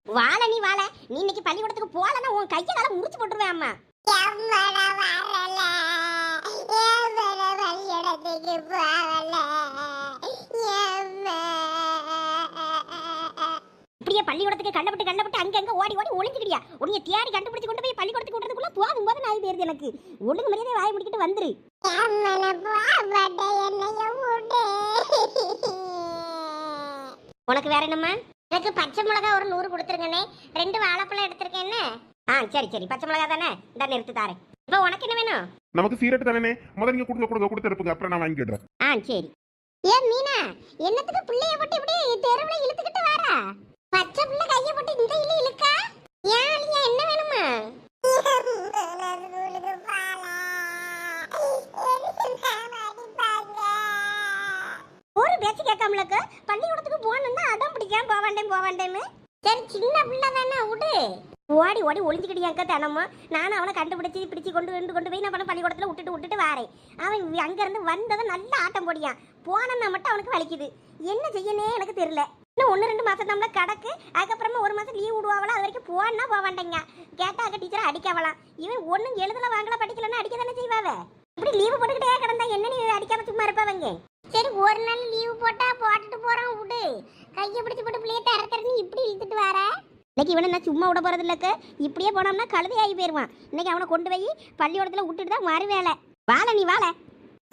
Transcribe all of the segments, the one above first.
வாழ நீ வாழ. நீ இன்னைக்கு பள்ளிக்கூடத்துக்கு போகலன்னா உன் கையை கால முறிச்சு போட்டுருவேன் அம்மா. இப்படியே பள்ளிக்கூடத்துக்கு கண்டப்பட்டு அங்க ஓடி ஓடி ஒளிஞ்சுக்கிறியா? உன்னை தேடி கண்டுபிடிச்சு கொண்டு போய் பள்ளிக்கூடத்துக்கு விடுறதுக்குள்ள போகும்போது நான் தெரியுது எனக்கு. ஒழுங்கு மரியாதை வாயை முடிக்கிட்டு வந்துரு. உனக்கு வேற என்னம்மா? எனக்கு பச்சை மிளகா ஒரு 100 கொடுத்துருங்கண்ணே. 2 வாழைப்பழம் எடுத்திருக்கேன்னு. சரி சரி, பச்சை மிளகா தானே, இந்த நிறுத்து தாரேன். இப்போ உனக்கு என்ன வேணும்? நமக்கு சீரட் தானே, முதல்ல நீங்க கொடுத்து இருப்புங்க, அப்புறம் நான் வாங்கிடுறேன். சரி. ஏன் மீனா, என்னத்துக்கு பிள்ளைய போட்டு இப்படி தெருவுல இழுத்துக்கிட்டு வரா? பச்சை பிள்ளை கையை போட்டு இந்த இழுக்கா? ஏன் அழியா, என்ன வேணுமா? ஒரு பேச்சு கேட்காமலக்கு பள்ளிக்கூடத்துக்கு போகணும்னா அடம் பிடிக்காம போவாண்டேன்னு. சரி, சின்ன பிள்ளை தானே, விடு. ஓடி ஓடி ஒளிஞ்சுக்கிட்டியாக்க தினமோ. நானும் அவனை பிடிச்சி கொண்டு போய் நான் பள்ளிக்கூடத்தில் விட்டுட்டு வாரேன். அவன் அங்கேருந்து வந்ததை நல்லா ஆட்டம் போடியான். போனன்னா மட்டும் அவனுக்கு வலிக்குது. என்ன செய்யனே எனக்கு தெரியல. இன்னும் 1-2 மாதம் நம்மள கிடக்கு. அதுக்கப்புறமா 1 மாதம் லீவ் விடுவாங்களா? அது வரைக்கும் போனா போவாண்டேங்க. கேட்டாக்க டீச்சரை அடிக்காவலாம். இவன் ஒன்றும் எழுதல வாங்கல படிக்கலன்னா அடிக்க தானே செய்வாவே. இப்படி லீவு போட்டுக்கிட்டே கிடந்தா என்ன நீ அடிக்காம சும்மா இருப்பாவங்க? சரி, ஒரு நாள் லீவு போட்டுட்டு போறான், விடு. கையை பிடிச்சி போட்டு பிள்ளைய தரத்தரன்னு இப்படி இழுத்துட்டு வர. இன்னைக்கு இவனை நான் சும்மா விட போறது இல்லக்க. இப்படியே போனோம்னா கழுதை ஆகி போயிடுவான். இன்னைக்கு அவனை கொண்டு போய் பள்ளிக்கூடத்துல விட்டுட்டு தான் மாறி வேலை. வாழ நீ வாழ.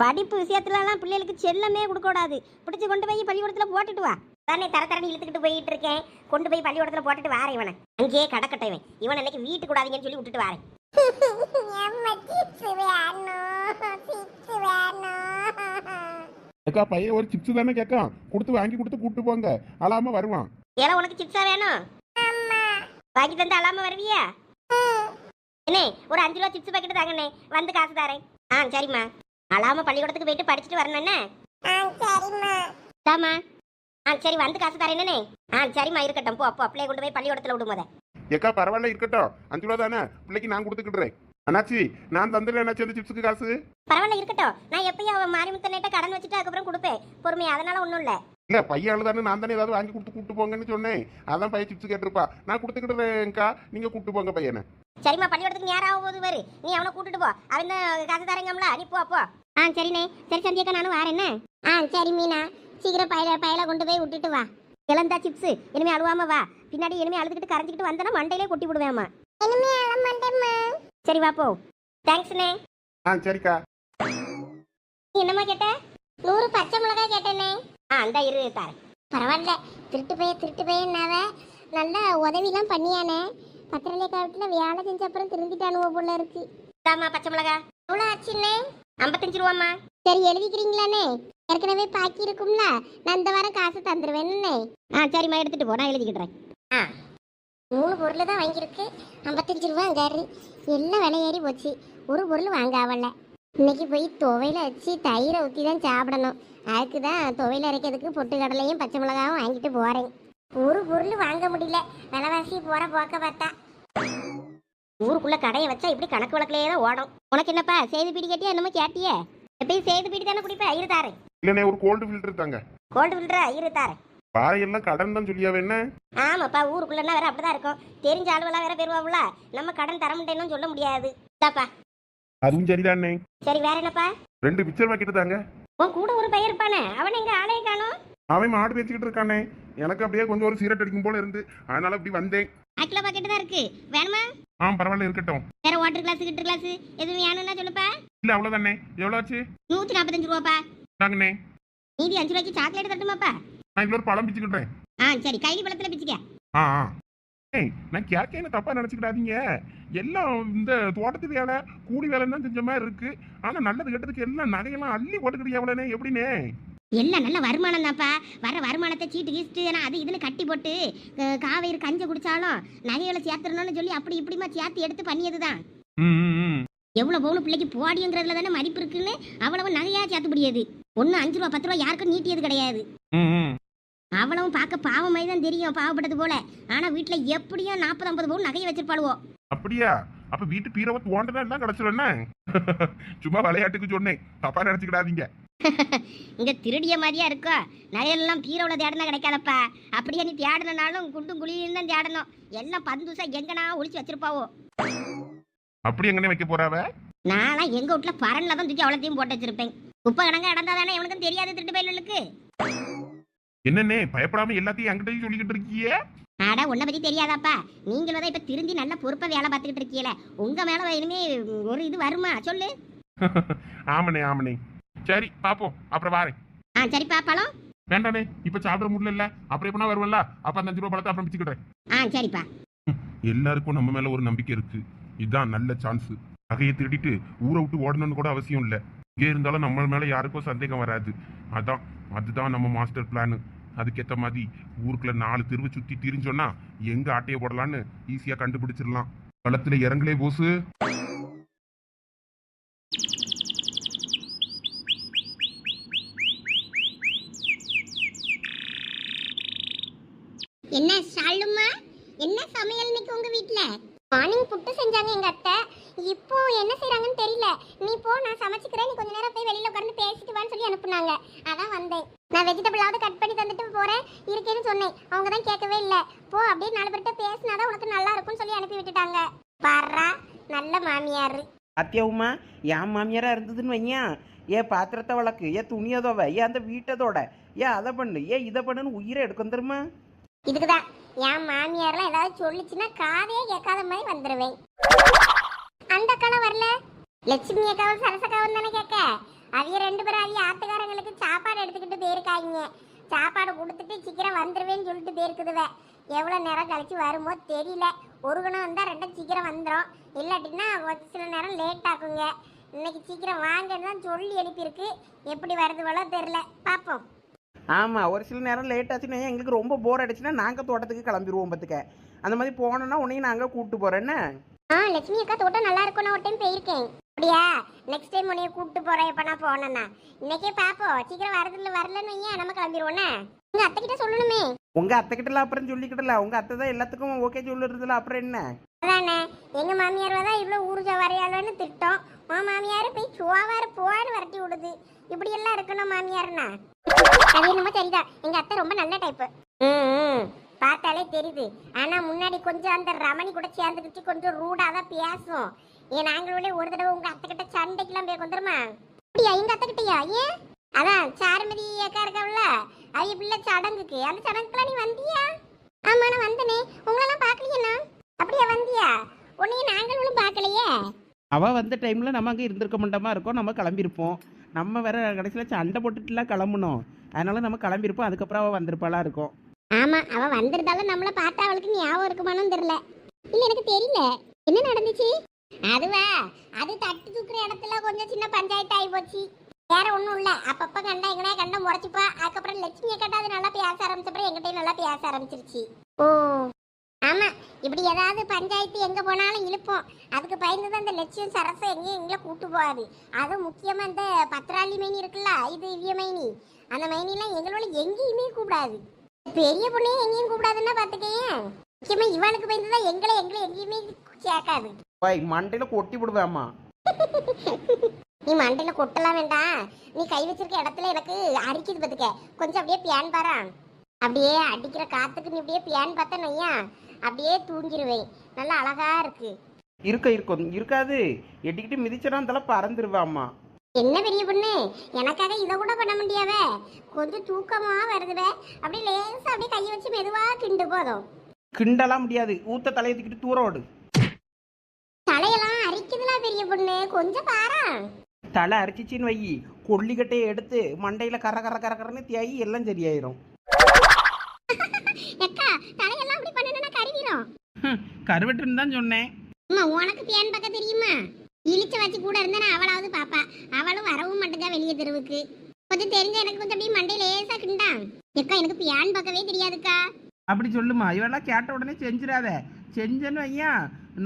படிப்பு விஷயத்துலலாம் பிள்ளைகளுக்கு செல்லமே கொடுக்கூடாது. பிடிச்சி கொண்டு போய் பள்ளிக்கூடத்துல போட்டுட்டு வா. தானே தரத்தரன்னு இழுத்துக்கிட்டு போயிட்டு இருக்கேன். கொண்டு போய் பள்ளிக்கூடத்துல போட்டுட்டு வாரேன். இவனை அங்கேயே கடக்கட்டைவன். இவன் இன்னைக்கு வீட்டுக்கு கூடாதீங்கன்னு சொல்லி விட்டுட்டு வாரேன். அக்கா, பையன் ஒரு சிப்ஸ் தானே கேட்கான், கொடுத்து வாங்கி கொடுத்து கூட்டு போங்க, அழாம வருவான். ஏல, உனக்கு சிப்ஸா வேணும்? வாங்கி தந்து அழாம வருவியா? என்ன, ஒரு 5 ரூபா சிப்ஸ் பாக்கெட் தாங்கண்ணே, வந்து காசு தரேன். சரிம்மா. அழாம பள்ளிக்கூடத்துக்கு போயிட்டு படிச்சுட்டு வரணும்னே. சரிம்மா. தாமா. சரி, வந்து காசு தரேன். சரிம்மா, இருக்கட்டும். போ பிள்ளைய கொண்டு போய் பள்ளிக்கூடத்துல விடும்போதே. ஏக்கா, பரவாயில்ல, இருக்கட்டும். 5 ரூபா தானே, பிள்ளைக்கு நான் கொடுத்துக்கிடுறேன். அண்ணாச்சி, நான் தந்துடுறேன் அண்ணாச்சி அந்த சிப்ஸுக்கு காசு. பரவாயில்ல, இருக்கட்டும். நான் எப்பயும் அவன் மாரிமுத்தன்கிட்ட கடன் வச்சுட்டு அதுக்கப்புறம் கொடுப்பேன் பொறுமையா. அதனால ஒன்றும் இல்லை. இல்ல, பையன் தானே, நான் தானே ஏதாவது வாங்கி கொடுத்து கூட்டு போங்கன்னு சொன்னேன். அதான் பையன் சிப்ஸ் கேட்டிருப்பா. நான் கொடுத்துக்கிட்டுறேன்க்கா, நீங்க கூட்டு போங்க பையனை. சரிம்மா, பள்ளிக்கூடத்துக்கு நேரம் ஆகும் போது வரு. நீ அவனை கூட்டிட்டு போ. அவன் காசு தரங்கம்ல, நீ போ. சரிண்ணே. சரி சந்தியாக்கா, நானும் வரேன்னு. சரி மீனா, சீக்கிரம் பயல கொண்டு போய் விட்டுட்டு வா. இளந்தா சிப்ஸ், இனிமே அழுவாம வா. பின்னாடி இனிமே அழுதுகிட்டு கரைஞ்சிக்கிட்டு வந்தனா மண்டையிலே கொட்டி விடுவேம்மா. இனிமே அழ மாட்டேம்மா. சரி, வா போ. தேங்க்ஸ்ண்ணே. சரிக்கா. நீ என்னம்மா கேட்ட? 100 பச்சை மிளகாய் கேட்டேனே. அந்த இரு தாரேன். பரவாயில்ல, திருட்டு பையனாவ நல்லா உதவிலாம் பண்ணியானே. பத்திரலை காலத்தில் வேலை செஞ்ச அப்புறம் திருந்திட்டானுவோ போல இருக்கு. பச்சை மிளகா எவ்வளோ ஆச்சுன்னே? 55 ரூபாம்மா. சரி, எழுதிக்கிறீங்களாண்ணே? ஏற்கனவே பாக்கி இருக்கும்ல, நான் இந்த வாரம் காசு தந்துடுவேன்னே. சரிம்மா, எடுத்துட்டு போ, நான் எழுதிக்கிட்டுறேன். 3 பொருள் தான் வாங்கியிருக்கு. 55 ரூபா அங்காரு. எல்லாம் விலை ஏறி போச்சு. ஒரு பொருள் வாங்க ஆகல. இன்னைக்கு போய் துவையில வச்சு தயிரை ஊற்றி தான் சாப்பிடணும். அதுக்கு தான் துவையில அரைக்கிறதுக்கு பொட்டு கடலையும் பச்சை மிளகாவும் வாங்கிட்டு போகிறேன். ஒரு பொருள் வாங்க முடியல, விலைவாசி போகிற போக்க பார்த்தா. ஊருக்குள்ளே கடையை வச்சா இப்படி கணக்கு வழக்கிலேயே தான் ஓடும். உனக்கு என்னப்பா, செய்து பீடி கேட்டியா? என்னமோ கேட்டியே? எப்பயும் செய்து பீடி தானே குடிப்பேன். ஐயரு தாரேன். இல்லைண்ணே, ஒரு கோல்டு ஃபில்டர் தாங்க. கோல்டு ஃபில்டரா? ஐயரு தாரேன். பாறையெல்லாம் கடன் தான் சொல்லியாவே என்ன? ஆமாப்பா, ஊருக்குள்ளனா வேற அப்படிதான் இருக்கும். தெரிஞ்ச ஆளுவெல்லாம் வேற பெறுவாவுல, நம்ம கடன் தர முடியேன்னு சொல்ல முடியாது. தாப்பா. அதுவும் சரிதானே. சரி, வேற என்னப்பா? 2 பிக்சர் பாக்கெட் தாங்க. உன் கூட ஒரு பையன் இருப்பானே, அவன் எங்க ஆளையே காணோம்? அவன் மாடு பேசிக்கிட்டு இருக்கானே. எனக்கு அப்படியே கொஞ்சம் ஒரு சீரட் அடிக்கும் போல இருந்து, அதனால அப்படி வந்தேன். 1 கிலோ பாக்கெட் தான் இருக்கு, வேணுமா? பரவாயில்ல, இருக்கட்டும். வேற வாட்டர் கிளாஸ் கிட்ட கிளாஸ் எதுவும் வேணும்னா சொல்லுப்பா. இல்ல, அவ்வளவுதானே. எவ்வளவு ஆச்சு? 145 ரூபாப்பா. தாங்கண்ணே. மீதி 5 ரூபாய்க்கு சாக்லேட் தட்டுமாப்பா? நான் இதுல ஒரு பழம் பிச்சுக்கிட்டேன். சரி, கைலி பழத்துல பிச்சுக்க. நான் கேட்கன்னு தப்பா நினைச்சுக்கிடாதீங்க. எல்லாம் இந்த தோட்டத்து வேலை கூலி வேலைன்னு தான் செஞ்ச மாதிரி இருக்கு. ஆனா நல்லது கெட்டதுக்கு எல்லாம் நகையெல்லாம் அள்ளி போட்டுக்கிட்டு எவ்வளோனே எப்படின்னே. எல்லாம் நல்ல வருமானம் தான்ப்பா. வர வருமானத்தை சீட்டு கீட்டு அது இதுன்னு கட்டி போட்டு காவேரி கஞ்சை குடிச்சாலும் நகைகளை சேர்த்துடணும்னு சொல்லி அப்படி இப்படிமா சேர்த்து எடுத்து பண்ணியதுதான். எவ்வளவு பவுன் பிள்ளைக்கு போடிங்கிறதுல தானே மதிப்பு இருக்குன்னு அவ்வளவு நகையா சேர்த்து முடியாது. ஒன்னு 5 ரூபா 10 ரூபா யாருக்கும் நீட்டியது கிடையாது. அவ்வளவும் பார்க்க பாவமாய் தான் தெரியும், பாவப்பட்டது போல. ஆனா வீட்டுல எப்படியும் 40-50 பவுன் நகையை வச்சிருப்பாளுவோ. அப்படியா? அப்ப வீட்டு பீரவை தோண்டதான் எல்லாம் கிடைச்சிடும். சும்மா விளையாட்டுக்கு சொன்னேன், தப்பா நினைச்சுக்கிடாதீங்க. இங்க திருடிய மாதிரியா இருக்கோ? நகையெல்லாம் பீரோல தேடனா கிடைக்காதப்பா. அப்படியே நீ தேடனாலும் குண்டும் குழியும் தான் தேடணும். எல்லாம் பந்துசா எங்கனா ஒளிச்சு வச்சிருப்பாவோ. அப்படி எங்கனே வைக்க போறாவ? நான்லாம் எங்க வீட்டுல பரன்ல தான் தூக்கி அவ்வளோத்தையும் போட்டு வச்சிருப்பேன். குப்பை கணக்கா இடந்தா தானே எவனுக்கும் தெரியாது திருட்டு பயிலுக்கு. என்னன்னே பயப்படாம எல்லாத்தையும் என்கிட்டயும் சொல்லிக்கிட்டு இருக்கியே? அட உன்னை பத்தி தெரியாதாப்பா? நீங்களும் தான் இப்ப திருந்தி நல்ல பொறுப்பா வேலை பார்த்துக்கிட்டு இருக்கீல. உங்க மேல இனிமே ஒரு இது வருமா சொல்லு? ஆமனே ஆமனே. சரி பாப்போம், அப்புறம் வாரேன். சரிப்பா. பழம் வேண்டானே, இப்ப சாப்பிட முடியல இல்ல, அப்புறம் எப்பனா வருவல்ல, அப்ப அந்த 5 ரூபா பழத்தை அப்புறம் பிச்சுக்கிடுறேன். சரிப்பா. எல்லாருக்கும் நம்ம மேல ஒரு நம்பிக்கை இருக்கு. இதுதான் நல்ல சான்ஸ். நகையை திருடிட்டு ஊரை விட்டு ஓடணும்னு கூட அவசியம் இல்ல. இங்கே இருந்தாலும் நம்ம மேல யாருக்கும் சந்தேகம் வராது. அதுதான் நம்ம மாஸ்டர் பிளான். அதுக்கேற்ற மாதிரி ஊருக்குள்ள 4 தெருவு சுத்தி திரிஞ்சோன்னா எங்க ஆட்டையை போடலான்னு ஈஸியா கண்டுபிடிச்சிடலாம். களத்துல இறங்கலே போசு. என்ன சாலுமா, என்ன சமையல் இன்னைக்கு உங்க வீட்ல? மார்னிங் புட்டு செஞ்சாங்க எங்க அத்தை. இப்போ என்ன செய்றாங்கன்னு தெரியல. நீ போ, நான் சமைச்சுக்கிறேன், நீ கொஞ்ச நேரம் போய் வெளியில உட்கார்ந்து பேசிட்டு வான்னு சொல்லி அனுப்புனாங்க. அதான் வந்தேன். நான் வெஜிடபிளாவது கட் பண்ணி தந்துட்டு போறேன் இருக்கேன்னு சொன்னேன். அவங்க தான் கேட்கவே இல்லை. போ, அப்படியே 4 பேர்கிட்ட பேசினாதான் உனக்கு நல்லா இருக்கும்னு சொல்லி அனுப்பி விட்டுட்டாங்க. பாரா, நல்ல மாமியார். அத்தியாவுமா என் மாமியாரா இருந்ததுன்னு வையா, ஏன் பாத்திரத்தை வளர்க்கு, ஏன் துணியதோவ, ஏன் அந்த வீட்டதோட, ஏன் அதை பண்ணு, ஏன் இதை பண்ணுன்னு உயிரை எடுக்கும் தெரியுமா? இதுக்குதான் என் மாமியார்லாம் ஏதாவது சொல்லிச்சுன்னா காதையே கேட்காத மாதிரி வந்துடுவேன். அந்த அக்காலாம் வரல. லட்சுமி அக்காவும் சரசக்காவும் தானே கேட்க. அவிய 2 பேரும் அவிய ஆத்துக்காரங்களுக்கு சாப்பாடு எடுத்துக்கிட்டு போயிருக்காங்க. சாப்பாடு கொடுத்துட்டு சீக்கிரம் வந்துடுவேன்னு சொல்லிட்டு போயிருக்குதுவ. எவ்வளோ நேரம் கழிச்சு வருமோ தெரியல. ஒரு குணம் வந்தால் 2 சீக்கிரம் வந்துடும். இல்லாட்டின்னா ஒரு சில நேரம் லேட் ஆகுங்க. இன்னைக்கு சீக்கிரம் வாங்கன்னு தான் சொல்லி அனுப்பியிருக்கு. எப்படி வருது போல தெரில, பார்ப்போம். ஆமாம், ஒரு சில நேரம் லேட் ஆச்சுன்னா எங்களுக்கு ரொம்ப போர் அடிச்சுன்னா நாங்கள் தோட்டத்துக்கு கிளம்பிடுவோம். பார்த்துக்க, அந்த மாதிரி போனோன்னா உன்னையும் நாங்கள் கூப்பிட்டு போகிறேன்னு. லட்சுமி அக்கா தோட்டம் நல்லா இருக்கும். நான் ஒரு டைம் போயிருக்கேன். அப்படியா? நெக்ஸ்ட் டைம் உன்னைய கூப்பிட்டு போறேன். எப்ப நான் போனேன்னா இன்னைக்கே பாப்போம். சீக்கிரம் வரலன்னு ஏன் நம்ம கிளம்பிடுவோன்னே. உங்க அத்தை கிட்ட சொல்லணுமே. உங்கள் அத்தைக்கிட்டலாம் அப்புறம் சொல்லிக்கிட்டல, உங்கள் அத்தை தான் எல்லாத்துக்கும் ஓகே சொல்லுறதுல அப்புறம் என்ன? அதானே, எங்க மாமியார் தான் இவ்வளோ ஊர்ஜா வரையாளன்னு திட்டம். உன் மாமியார் போய் சுவாவாரு போவான்னு வரட்டி விடுது. இப்படி எல்லாம் இருக்கணும் மாமியார்னா. அது என்னமோ சரிதான். எங்க அத்தை ரொம்ப நல்ல டைப்பு. பார்த்தாலே தெரியுது. ஆனா முன்னாடி கொஞ்சம் அந்த ரமணி கூட சேர்ந்துக்கிட்டு கொஞ்சம் ரூடாதான் பேசும். ஏன் நாங்களோட ஒரு தடவை உங்க அத்தை கிட்ட சண்டைக்கெல்லாம் போய் வந்துருமா? அப்படியா? எங்க அத்தை கிட்டயா? ஏன்? அதான் சாருமதி அக்கா இருக்காவில்ல, அவங்க பிள்ளை சடங்குக்கு. அந்த சடங்குக்குலாம் நீ வந்தியா? ஆமா, நான் வந்தனே. உங்களெல்லாம் பார்க்கலையா? அப்படியா? வந்தியா? உன்னையும் நாங்களும் பார்க்கலையே. அவள் வந்த டைமில் நம்ம அங்கே இருந்திருக்க மாட்டோமா இருக்கோம். நம்ம கிளம்பியிருப்போம். நம்ம வேற கடைசியில் சண்டை போட்டுட்டுலாம் கிளம்பணும். அதனால நம்ம கிளம்பியிருப்போம். அதுக்கப்புறம் அவள் வந்திருப்பாளா இருக்கும். ஆமா, அவ வந்திருந்தாலும் நம்மள பார்த்தா அவளுக்கு ஞாபகம் இருக்குமான்னு தெரியல. இல்ல, எனக்கு தெரியல என்ன நடந்துச்சு. அதுவா, அது தட்டு தூக்குற இடத்துல கொஞ்சம் சின்ன பஞ்சாயத்து ஆகி போச்சு. வேற ஒண்ணும் இல்ல. அப்பப்ப கண்டா எங்கனா கண்டா முறைச்சுப்பா. அதுக்கப்புறம் லட்சுமியை கேட்டா அது நல்லா பேச ஆரம்பிச்சப்பறம் எங்கிட்டையும் நல்லா பேச ஆரம்பிச்சிருச்சு. ஓ ஆமா, இப்படி ஏதாவது பஞ்சாயத்து எங்க போனாலும் இழுப்போம். அதுக்கு பயந்துதான் இந்த லட்சியம் சரசம் எங்கேயும் எங்களை கூட்டு போகாது. அதுவும் முக்கியமா இந்த பத்திராளி மைனி இருக்குல்ல, இது இவ்விய மைனி. அந்த மைனிலாம் எங்களோட எங்கேயுமே கூப்பிடாது. பெரிய பொண்ணையும் எங்கேயும் கூப்பிடாதுன்னா பாத்துக்கேன். முக்கியமா இவளுக்கு பயந்துதான் எங்களை எங்கேயுமே சேர்க்காது. மண்டையில் கொட்டி விடுவேம்மா. நீ மண்டையில கொட்டலாம் வேண்டாம். நீ கை வச்சிருக்க இடத்துல எனக்கு அரிக்குது பார்த்துக்க. கொஞ்சம் அப்படியே பியான் பாரா. அப்படியே அடிக்கிற காத்துக்கு நீ அப்படியே பியான் பார்த்தா நையா அப்படியே தூங்கிடுவேன். நல்லா அழகா இருக்கு. இருக்கும் இருக்காது. எட்டிக்கிட்டு மிதிச்சனா அதெல்லாம் பறந்துருவாம்மா. என்ன பெரிய பொண்ணு, எனக்காக இதை கூட பண்ண முடியாவே. கொஞ்சம் தூக்கமா வருதுவே. அப்படியே லேசா அப்படியே கையை வச்சு மெதுவா கிண்டு போதும். கிண்டலாம் முடியாது. ஊத்த தலையை தூக்கிட்டு தூர ஓடு. தலையெல்லாம் அரிக்குதுல பெரிய பொண்ணு, கொஞ்சம் பாரா. தலை அரிச்சிச்சின்னு வை, கொல்லிக்கட்டையை எடுத்து மண்டையில கர கர கர கரன்னு தேயி எல்லாம் சரியாயிரும். அக்கா, தலையெல்லாம் அப்படி பண்ணனா கருவிரும். கருவட்டுன்னு தான் சொன்னேன். அம்மா, உனக்கு பியான் பார்க்க தெரியுமா? இழிச்ச வச்சு கூட இருந்தா அவளாவது பாப்பா. அவளும் வரவும் மாட்டேங்க வெளியே தெருவுக்கு. கொஞ்சம் தெரிஞ்ச எனக்கு கொஞ்சம் அப்படியே மண்டையில லேசா கிண்டா. அக்கா, எனக்கு பியான் பார்க்கவே தெரியாதுக்கா. அப்படி சொல்லுமா. இவெல்லாம் கேட்ட உடனே செஞ்சிடாத. செஞ்சேன்னு வையா,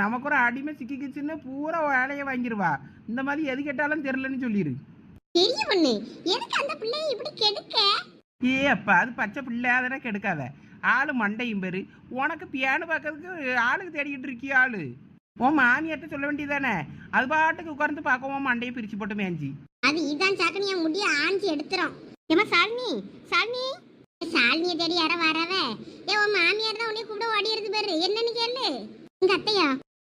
நமக்கு ஒரு அடிமை சிக்கிக்கிச்சுன்னு பூரா வேலையை வாங்கிடுவா. இந்த மாதிரி எது கேட்டாலும் தெரிலன்னு சொல்லிடு. பெரிய பொண்ணு, எதுக்கு அந்த பிள்ளையை இப்படி கெடுக்க? ஏ அப்பா, அது பச்சை பிள்ளை, அதெல்லாம் கெடுக்காத. ஆளு மண்டையும் பேரு. உனக்கு பியானு பார்க்கறதுக்கு ஆளுக்கு தேடிக்கிட்டு இருக்கிய ஆளு. உன் மாமியார்ட்ட சொல்ல வேண்டியதானே? அது பாட்டுக்கு உட்கார்ந்து பார்க்கவும் மண்டையை பிரிச்சு போட்டு மேஞ்சி. அது இதான் சாக்கணி என் முடிய ஆஞ்சி எடுத்துரும். ஏமா சாலினி, சாலினி, சாலினியை தேடி யார வரவ? உன் மாமியார் தான் உன்னை கூப்பிட ஓடி இருந்து பாரு. என்னன்னு கேளு. உங்க அத்தையா?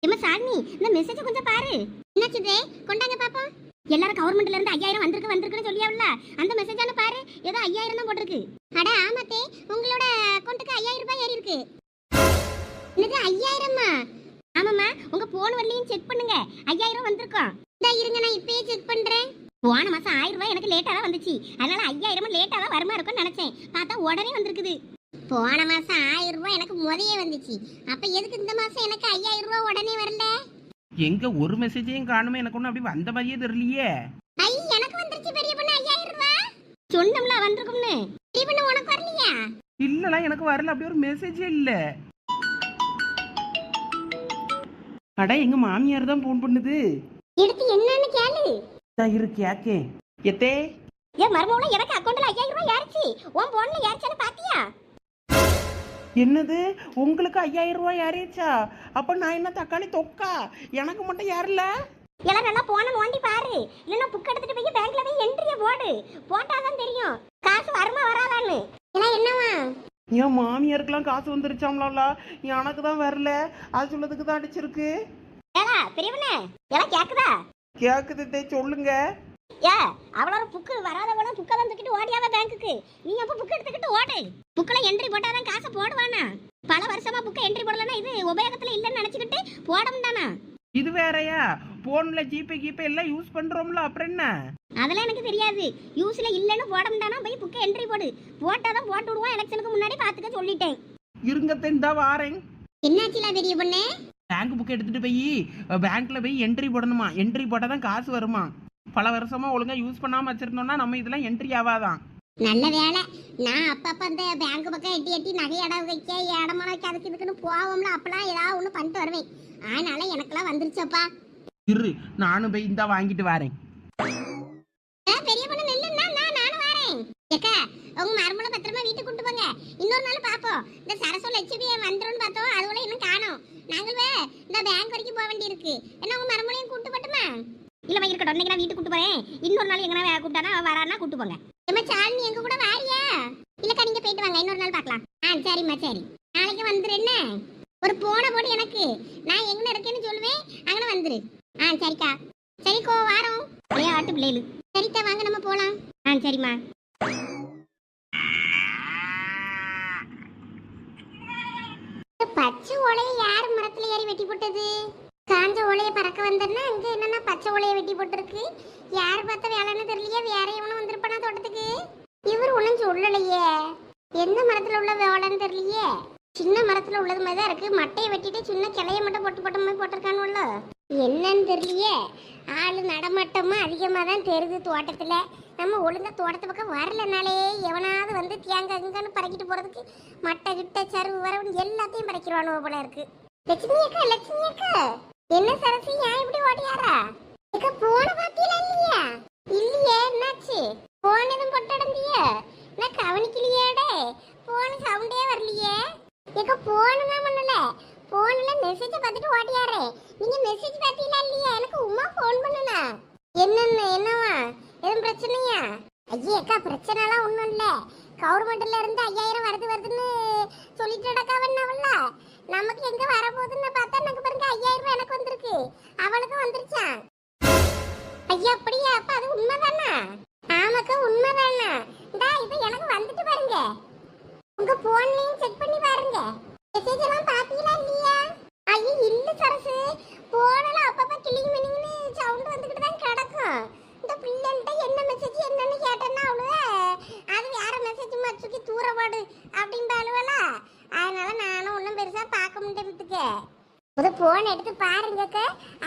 ஏமா சாலினி, இந்த மெசேஜ் கொஞ்சம் பாரு. என்னாச்சுதே? கொண்டாங்க பாப்போம். எல்லாரும் கவர்மெண்ட்ல இருந்து 5000 வந்திருக்குன்னு சொல்லியாவல, அந்த மெசேஜான பாரு. ஏதோ 5000 தான் போட்டிருக்கு. அட ஆமாத்தே, உங்களோட அக்கவுண்ட்டுக்கு 5000 ரூபாய் ஏறி இருக்கு. என்னது 5000மா? ஆமாம்மா, உங்க போன் வரலையும் செக் பண்ணுங்க. 5000 வந்திருக்கோம். இதா இருங்க, நான் இப்பயே செக் பண்றேன். போன மாசம் 1000 ரூபாய் எனக்கு லேட்டா தான் வந்துச்சு. அதனால 5000 லேட்டா தான் வருமா இருக்கும்னு நினைச்சேன். பார்த்தா உடனே வந்திருக்குது. போன மாசம் 1000 ரூபாய் எனக்கு முதயே வந்துச்சு. அப்ப எதுக்கு இந்த மாசம் எனக்கு 5000 ரூபாய் உடனே வரல? எங்க ஒரு மெசேஜையும் காணுமே, எனக்கு ஒன்றும் அப்படி வந்த மாதிரியே தெரியலையே. ஐ, எனக்கு வந்துருச்சு பெரிய பொண்ணு 5000 ரூபாய். சொன்னோம்ல வந்திருக்கும்னு. பெரிய பொண்ணு உனக்கு வரலையா? இல்லலாம், எனக்கு வரல. அப்படி ஒரு மெசேஜே இல்ல. அட, எங்க மாமியார் தான் போன் பண்ணுது. எடுத்து என்னன்னு கேளு. இரு கேக்கேன். எத்தே ஏன் மர்மவுல எனக்கு அக்கவுண்ட்ல 5000 ரூபாய் ஏறிச்சு. உன் போன்ல ஏறிச்சான்னு பாத்தியா? என்னது, உங்களுக்கு 5000 ரூபாய் ஏறிச்சா? அப்ப நான் என்ன தக்காளி தொக்கா? எனக்கு மட்டும் ஏறல. எல்லாம் நல்லா போன நோண்டி பாரு. இல்லைன்னா புக் எடுத்துட்டு போய் பேங்க்ல போய் என்ட்ரிய போடு. போட்டாதான் தெரியும் காசு வருமா வராதான்னு. எல்லாம் என்னவா? என் மாமியாருக்கெல்லாம் காசு வந்துருச்சாம்ல, எனக்கு தான் வரல. அது சொல்லதுக்கு தான் அடிச்சிருக்கு. ஏலா பெரியவனே, எல்லாம் கேக்குதா? கேக்குது, சொல்லுங்க. ஏ, அவ்வளோ புக்கு வராதவள புக்கை தான் தூக்கிட்டு ஓடியாவ பேங்க்குக்கு. நீ அப்ப புக் எடுத்துக்கிட்டு ஓடு. புக்கில் என்ட்ரி போட்டாதான் காசை போடுவானா? பல வருஷமா புக்கை என்ட்ரி போடலன்னா இது உபயோகத்துல இல்லைன்னு நினைச்சுக்கிட்டு போட முடியானா? இது வேறயா? போன்ல ஜிபே எல்லாம் யூஸ் பண்றோம்ல, அப்புறம் என்ன? அதெல்லாம் எனக்கு தெரியாது. யூஸ்ல இல்லைன்னு போட முடியானா? போய் புக்கை என்ட்ரி போடு. போட்டாதான் போட்டு விடுவோம். எலெக்ஷனுக்கு முன்னாடி பாத்துக்க சொல்லிட்டேன். இருங்கத்த இந்த வாரேன். என்னாச்சுல பெரிய பொண்ணு? பேங்க் புக் எடுத்துட்டு போய் பேங்க்ல போய் என்ட்ரி போடணுமா? என்ட்ரி போட்டாதான் காசு வருமா? பல வருஷமா ஒழுங்கா யூஸ் பண்ணாம வச்சிருந்தோம்னா நம்ம இதெல்லாம் என்ட்ரி ஆகாதான். நல்ல வேலை. நான் அப்பப்ப அந்த பேங்க் பக்கம் எட்டி எட்டி நகை அடவு வைக்க இடமான வைக்க அதுக்கு இதுக்குன்னு போவோம்ல, அப்பெல்லாம் ஏதாவது ஒண்ணு பண்ணிட்டு வருவேன். அதனால எனக்கெல்லாம் வந்துருச்சப்பா. இரு, நானும் போய் இந்த வாங்கிட்டு வரேன். பெரிய பொண்ணு நெல்லுன்னா நானும் வரேன். ஏக்கா, உங்க மருமகளை பத்திரமா வீட்டுக்கு கூட்டு போங்க. இன்னொரு நாள் பாப்போம். இந்த சரசோ லட்சுமி வந்துரும்னு பார்த்தோம், அதுவரை இன்னும் காணோம். நாங்களே இந்த பேங்க் வரைக்கும் போக வேண்டி இருக்கு. என்ன உங்க மருமகளையும் கூட்டு போட்டுமா? இல்ல இருக்கட்டும், இன்னைக்கு நான் வீட்டுக்கு கூட்டு போறேன். இன்னொரு நாள் எங்கன்னா கூப்பிட்டானா வரானா கூட்டு போங்க. ஏமா சாலினி எங்க கூட வாரியா? இல்லக்கா, நீங்க போயிட்டு வாங்க, இன்னொரு நாள் பார்க்கலாம். சரிம்மா, சரி. நாளைக்கு வந்துரு. என்ன ஒரு போன போடு எனக்கு. நான் எங்க இருக்கேன்னு சொல்லுவேன், அங்கே வந்துரு. சரிக்கா. சரிக்கோ, வாரோம். ஆட்டு பிள்ளைகளு. சரிக்கா, வாங்க நம்ம போலாம். சரிம்மா. பச்சை ஓலையை யார் மரத்துல ஏறி வெட்டி போட்டது? காஞ்ச ஓலையை பறக்க வந்தேன்னா அங்க என்னன்னா பச்சை ஓலையை வெட்டி போட்டுருக்கு. யார் பார்த்த வேலைன்னு தெரியலையே. வேற எவனும் வந்திருப்பானா தோட்டத்துக்கு? இவர் ஒன்றும் சொல்லலையே. எந்த மரத்துல உள்ள வேலைன்னு தெரியலையே. சின்ன மரத்துல உள்ளது மாதிரி தான் இருக்கு. மட்டையை வெட்டிட்டு சின்ன கிளைய மட்டும் போட்ட மாதிரி போட்டிருக்கானுல்ல. என்னன்னு தெரியலையே. ஆளு நடமாட்டமா அதிகமாக தான் தெரியுது தோட்டத்துல. நம்ம ஒழுங்கா தோட்டத்து பக்கம் வரலனாலே எவனாவது வந்து தேங்காய் அங்கன்னு பறக்கிட்டு போறதுக்கு மட்டை கிட்ட சருவு வரவு எல்லாத்தையும் பறக்கிடுவானு போல இருக்கு. லட்சுமி அக்கா, லட்சுமி அக்கா, என்ன சரசி ஏன் இப்படி ஓடியாரா? அக்கா போன பாத்தீங்களா? இல்லையா? இல்லையே, என்னாச்சு? போன் எதுவும் பொட்டடந்தியே? நான் கவனிக்கலையேடே. போன் சவுண்டே வரலையே. அக்கா போன் தான் பண்ணல. போன்ல மெசேஜ் பார்த்துட்டு ஓடியாரே. நீங்க மெசேஜ் பார்த்தீங்களா? இல்லையா? எனக்கு உமா போன் பண்ணுனா. என்னவா? எதுவும் பிரச்சனையா? ஐயே அக்கா, பிரச்சனைலாம் ஒன்றும் இல்லை. கவர்மெண்ட்ல இருந்து 5000 வருதுன்னு சொல்லிட்டு நடக்காவல்ல. நமக்கு எங்க வரப்போகுதுன்னு பார்த்தா எனக்கு பாருங்க 5000 ரூபாய் எனக்கு வந்திருக்கு. அவளுக்கு வந்துருச்சான். ஐயா அப்படியா? அப்ப அது உண்மைதானா? ஆமாக்கா, உண்மைதானா? இப்ப எனக்கு வந்துட்டு பாருங்க. உங்க போன்லயும் செக் பண்ணி பாருங்க. மெசேஜ் எல்லாம் பாத்தீங்களா? இல்லையா? ஐயோ இல்ல சரசு, போனல அப்பப்ப கிளிங் மினிங்னு சவுண்ட் வந்துகிட்டு தான் கிடக்கும். இந்த பிள்ளைன்ட்ட என்ன மெசேஜ் என்னன்னு கேட்டேன்னா அவ்வளவு அது வேற மெசேஜ் மச்சுக்கு தூரப்பாடு அப்படின்பாளுவல. அதனால நானும் ஒன்றும் பெருசா பார்க்க முடியறதுக்கு ஒரு போன் எடுத்து பாருங்கக்க.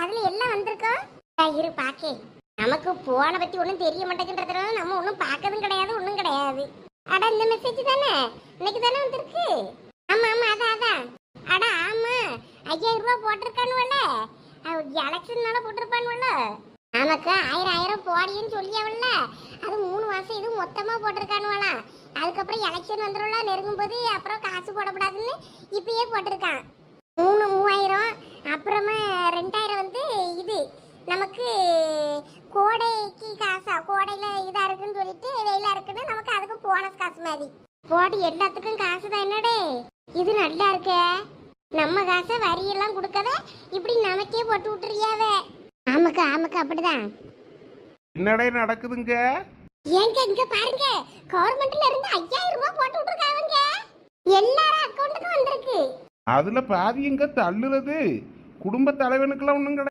அதுல எல்லாம் வந்திருக்கோம். இரு பாக்கே. நமக்கு போனை பத்தி ஒன்றும் தெரிய மாட்டேங்கிறதுனால நம்ம ஒன்றும் பார்க்கறதும் கிடையாது, ஒன்றும் கிடையாது. அட இந்த மெசேஜ் தானே இன்னைக்கு தானே வந்திருக்கு. ஆமா ஆமா, அதான். அட ஆமா, 5000 ரூபாய் போட்டிருக்கானுவல்ல. எலெக்ஷன்னால போட்டிருப்பானுவல்ல. நமக்கு 1000 போடின்னு சொல்லியாவல்ல. அது 3 மாசம் இது மொத்தமா போட்டிருக்கானுவலாம். அதுக்கப்புறம் எலெக்ஷன் வந்துடும்ல, நெருங்கும் போது அப்புறம் காசு போடக்கூடாதுன்னு இப்பயே போட்டிருக்கான். 3000 அப்புறமா 2000 வந்து இது நமக்கு கோடைக்கு காசா, கோடையில இதா இருக்குன்னு சொல்லிட்டு வெயிலா இருக்குன்னு நமக்கு அதுக்கு போனஸ் காசு மாதிரி போட்டு எல்லாத்துக்கும் காசு தான் என்னடே. இது நல்லா இருக்கே, நம்ம காசை வரியெல்லாம் கொடுக்கத இப்படி நமக்கே போட்டு விட்டுறியாவே. ஆமாக்கா ஆமாக்கா அப்படிதான். என்னடே நடக்குதுங்க? ஏங்க இங்க பாருங்க, கவர்மெண்ட்ல இருந்து 5000 ரூபாய் போட்டு விட்டுருக்காங்க, எல்லாரும் அக்கௌண்ட்டுக்கும் வந்திருக்கு. அதுல பாதி எங்க தள்ளுறது? குடும்ப தலைவனுக்குலாம் ஒண்ணும்